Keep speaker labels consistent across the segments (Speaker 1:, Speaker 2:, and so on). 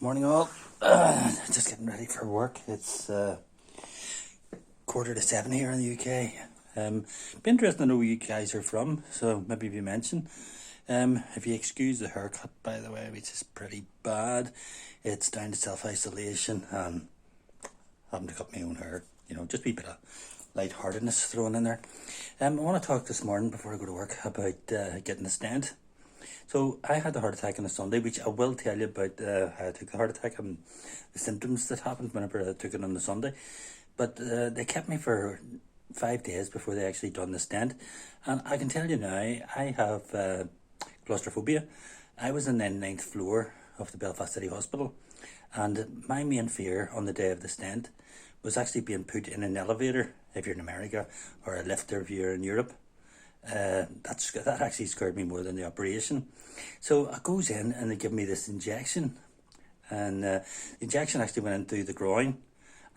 Speaker 1: Morning all. Just getting ready for work. It's 6:45 here in the UK. Be interested to know where you guys are from, so maybe if you mention. If you excuse the haircut, by the way, which is pretty bad, it's down to self-isolation and having to cut my own hair. Just a wee bit of lightheartedness thrown in there. I want to talk this morning before I go to work about getting a stent. So I had a heart attack on a Sunday, which I will tell you about how I took the heart attack and the symptoms that happened whenever I took it on the Sunday. But they kept me for 5 days before they actually done the stent. And I can tell you now, I have claustrophobia. I was on the 9th floor of the Belfast City Hospital. And my main fear on the day of the stent was actually being put in an elevator, if you're in America, or a lifter if you're in Europe. That actually scared me more than the operation. So I goes in and they give me this injection, and the injection actually went in through the groin.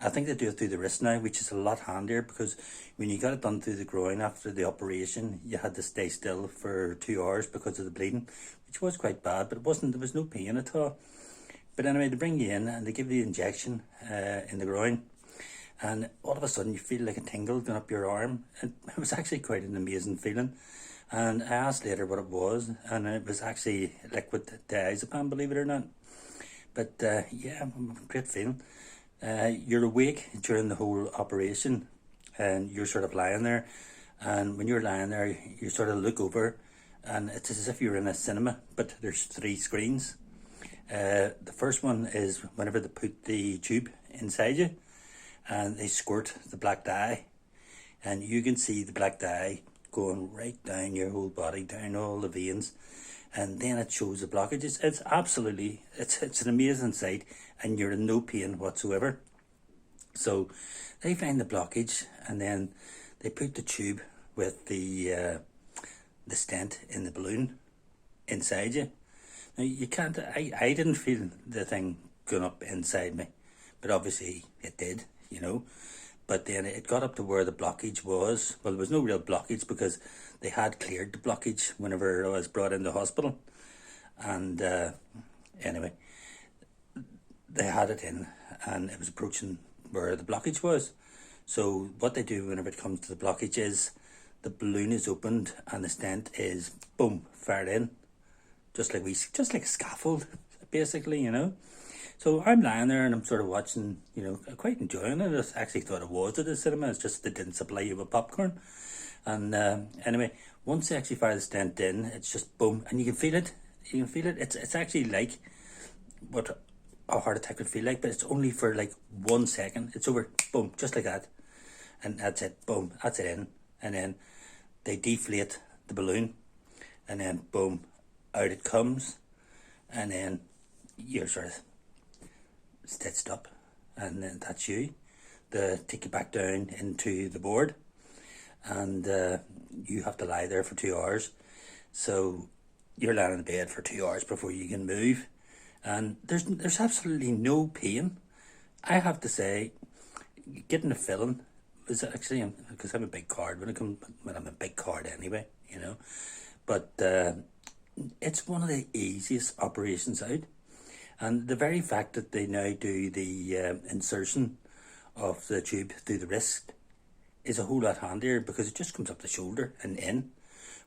Speaker 1: I think they do it through the wrist now, which is a lot handier, because when you got it done through the groin after the operation, you had to stay still for 2 hours because of the bleeding, which was quite bad, but there was no pain at all. But anyway, they bring you in and they give you the injection in the groin. And all of a sudden you feel like a tingle going up your arm. It was actually quite an amazing feeling. And I asked later what it was, and it was actually liquid diazepam, believe it or not. But yeah, great feeling. You're awake during the whole operation, and you're sort of lying there. And when you're lying there, you sort of look over, and it's as if you're in a cinema, but there's 3 screens. The first one is whenever they put the tube inside you, and they squirt the black dye, and you can see the black dye going right down your whole body, down all the veins, and then it shows the blockages. It's an amazing sight, and you're in no pain whatsoever. So they find the blockage, and then they put the tube with the stent in the balloon inside you. Now you can't. I didn't feel the thing going up inside me, but obviously it did. But then it got up to where the blockage was. Well, there was no real blockage because they had cleared the blockage whenever I was brought into hospital. And anyway, they had it in, and it was approaching where the blockage was. So what they do whenever it comes to the blockage is the balloon is opened and the stent is, boom, fired in. Just like a scaffold, basically, So I'm lying there and I'm sort of watching, quite enjoying it. I actually thought it was at the cinema. It's just they didn't supply you with popcorn. And anyway, once they actually fire the stent in, it's just boom, and you can feel it. You can feel it. It's actually like what a heart attack would feel like, but it's only for like 1 second. It's over, boom, just like that, and that's it. Boom, that's it in, and then they deflate the balloon, and then boom, out it comes, and then you're sort of stitched up, and then that's you. They take you back down into the board, and you have to lie there for 2 hours. So you're lying in bed for 2 hours before you can move, and there's absolutely no pain. I have to say, getting the filling was actually, because I'm a big card when I'm a big card anyway, but it's one of the easiest operations out. And the very fact that they now do the insertion of the tube through the wrist is a whole lot handier, because it just comes up the shoulder and in.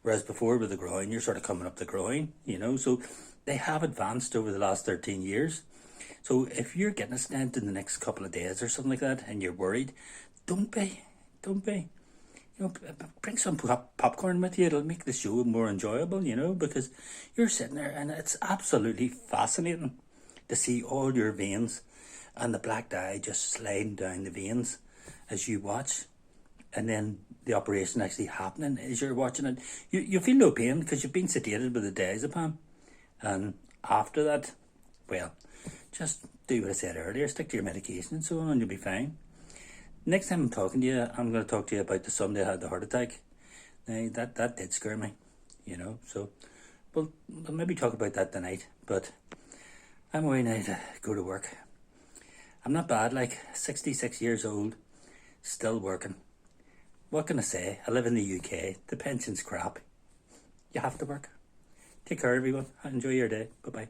Speaker 1: Whereas before with the groin, you're sort of coming up the groin, So they have advanced over the last 13 years. So if you're getting a stent in the next couple of days or something like that, and you're worried, don't be. Bring some popcorn with you. It'll make the show more enjoyable, because you're sitting there and it's absolutely fascinating to see all your veins and the black dye just sliding down the veins as you watch, and then the operation actually happening as you're watching it. You feel no pain because you've been sedated with the diazepam, and after that, well, just do what I said earlier, stick to your medication and so on, and you'll be fine. Next time I'm talking to you, I'm going to talk to you about the Sunday I had the heart attack. Now, that did scare me, so we'll maybe talk about that tonight, but I'm away now to go to work. I'm not bad, like 66 years old, still working. What can I say? I live in the UK. The pension's crap. You have to work. Take care, everyone. Enjoy your day. Bye-bye.